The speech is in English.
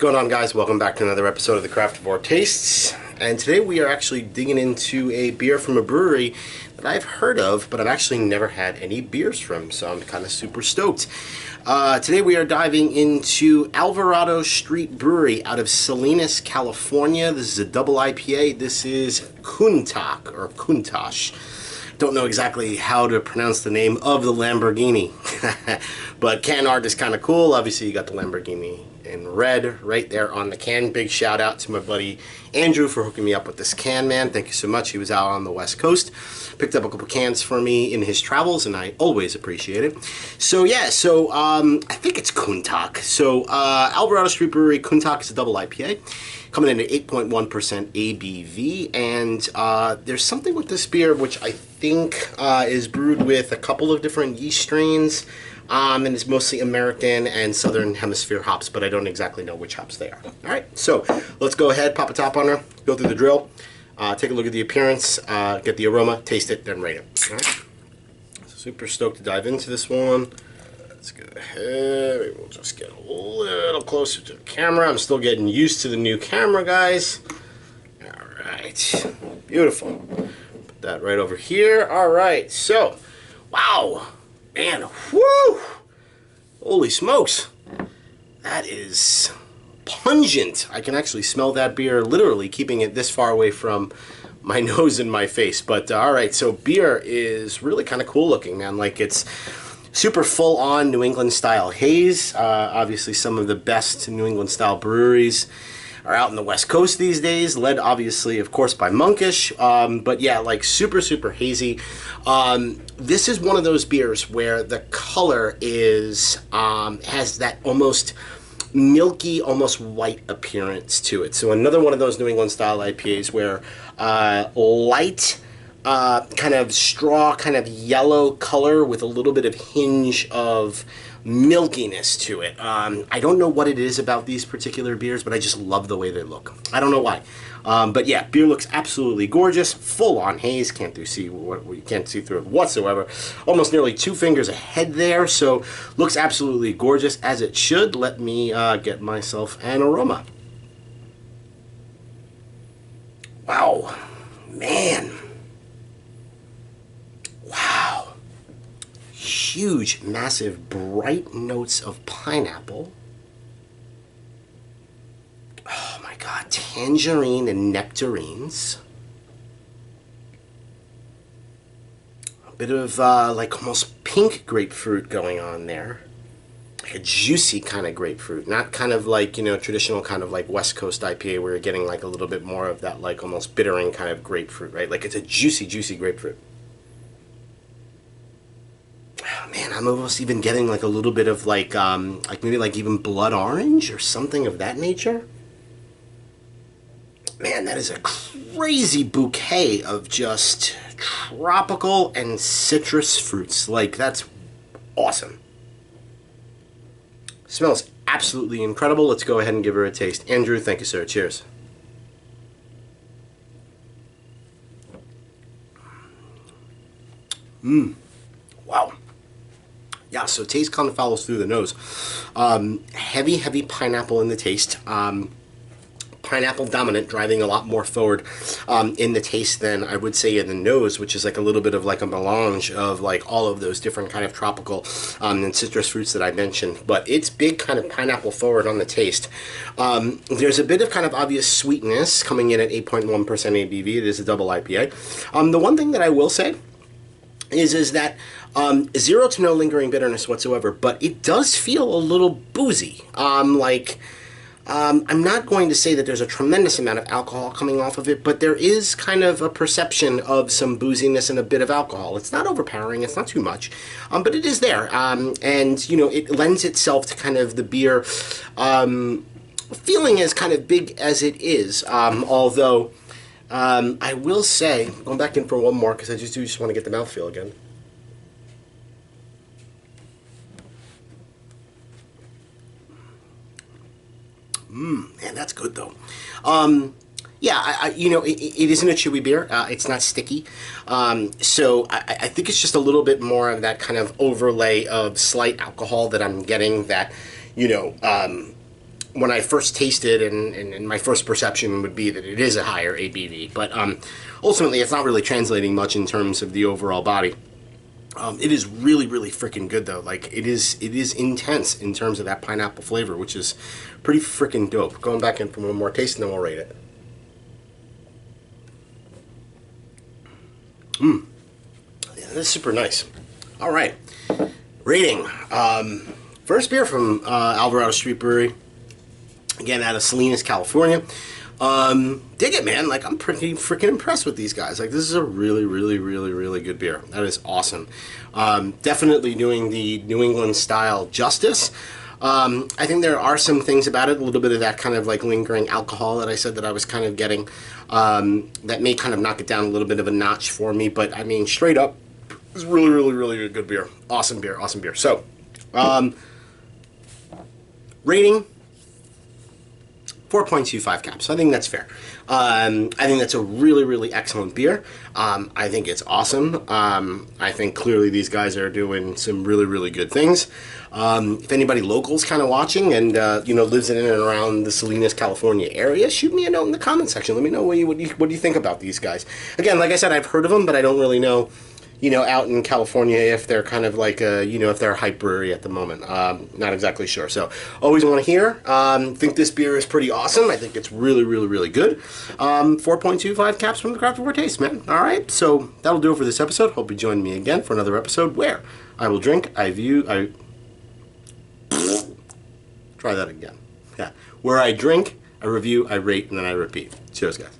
going on, guys? Welcome back to another episode of the Craftavore Tastes. And today we are actually digging into a beer from a brewery that I've heard of, but I've actually never had any beers from, so I'm kind of super stoked. Today we are diving into Alvarado Street Brewery out of Salinas, California. This is a double IPA. This is Countach, or Countach. Don't know exactly how to pronounce the name of the Lamborghini, but can art is kind of cool. Obviously, you got the Lamborghini in red right there on the can. Big shout out to my buddy Andrew for hooking me up with this can, man. Thank you so much. He was out on the West Coast, picked up a couple cans for me in his travels, and I always appreciate it. So yeah, I think it's Countach. So Alvarado Street Brewery Countach is a double IPA, coming in at 8.1% ABV, and there's something with this beer which I think is brewed with a couple of different yeast strains, and it's mostly American and Southern Hemisphere hops, but I don't exactly know which hops they are. All right, so let's go ahead, pop a top on her, go through the drill, take a look at the appearance, get the aroma, taste it, then rate it. All right. Super stoked to dive into this one. Let's go ahead. Maybe we'll just get a little closer to the camera. I'm still getting used to the new camera, guys. All right, beautiful. Put that right over here. All right, so, wow, man, whoo! Holy smokes, that is pungent. I can actually smell that beer, literally keeping it this far away from my nose and my face. But all right, so beer is really kind of cool looking, man. Like, it's super full-on New England style haze. Obviously, some of the best New England style breweries are out in the West Coast these days, led obviously, of course, by Monkish. But yeah, like super hazy. This is one of those beers where the color is has that almost milky, almost white appearance to it. So another one of those New England style IPAs where light, kind of straw, kind of yellow color with a little bit of hinge of milkiness to it. I don't know what it is about these particular beers, but I just love the way they look. I don't know why. But yeah, beer looks absolutely gorgeous, full on haze. Can't see through it whatsoever. Almost nearly 2 fingers ahead there, so looks absolutely gorgeous as it should. Let me get myself an aroma. Wow, man. Wow. Huge, massive, bright notes of pineapple. Oh my god, tangerine and nectarines. A bit of like almost pink grapefruit going on there. Like a juicy kind of grapefruit, not kind of like, you know, traditional kind of like West Coast IPA where you're getting like a little bit more of that like almost bittering kind of grapefruit, right? Like it's a juicy grapefruit. Man, I'm almost even getting like a little bit of like maybe like even blood orange or something of that nature. Man, that is a crazy bouquet of just tropical and citrus fruits. Like, that's awesome. Smells absolutely incredible. Let's go ahead and give her a taste. Andrew, thank you, sir. Cheers. Wow. Yeah, so taste kind of follows through the nose. Heavy pineapple in the taste. Pineapple dominant, driving a lot more forward in the taste than I would say in the nose, which is like a little bit of like a melange of like all of those different kind of tropical and citrus fruits that I mentioned. But it's big kind of pineapple forward on the taste. There's a bit of kind of obvious sweetness coming in at 8.1% ABV. It is a double IPA. The one thing that I will say is that zero to no lingering bitterness whatsoever, but it does feel a little boozy. I'm not going to say that there's a tremendous amount of alcohol coming off of it, but there is kind of a perception of some booziness and a bit of alcohol. It's not overpowering, it's not too much, but it is there. And, you know, it lends itself to kind of the beer feeling as kind of big as it is, although I will say, going back in for one more, because I just want to get the mouthfeel again. Man, that's good though. Yeah, you know, it isn't a chewy beer. It's not sticky. So I think it's just a little bit more of that kind of overlay of slight alcohol that I'm getting that, you know, when I first tasted, and my first perception would be that it is a higher ABV, but ultimately it's not really translating much in terms of the overall body. It is really, really freaking good though. Like it is intense in terms of that pineapple flavor, which is pretty freaking dope. Going back in for one more taste and then we'll rate it. Yeah, that's super nice. All right, rating. First beer from Alvarado Street Brewery. Again, out of Salinas, California. Dig it, man. Like, I'm pretty freaking impressed with these guys. Like, this is a really, really, really, really good beer. That is awesome. Definitely doing the New England style justice. I think there are some things about it, a little bit of that kind of like lingering alcohol that I said that I was kind of getting, that may kind of knock it down a little bit of a notch for me. But, I mean, straight up, it's really, really, really good beer. Awesome beer, awesome beer. So, rating. 4.25 caps. I think that's fair. I think that's a really, really excellent beer. I think it's awesome. I think clearly these guys are doing some really, really good things. If anybody local is kind of watching and you know, lives in and around the Salinas, California area, shoot me a note in the comment section. Let me know what you think about these guys. Again, like I said, I've heard of them, but I don't really know, you know, out in California, if they're kind of like a, you know, if they're a hype brewery at the moment. Not exactly sure. So, always want to hear. Think this beer is pretty awesome. I think it's really, really, really good. 4.25 caps from the Craftavore Taste, man. All right, so that'll do it for this episode. Hope you join me again for another episode where I will drink, try that again. Yeah, where I drink, I review, I rate, and then I repeat. Cheers, guys.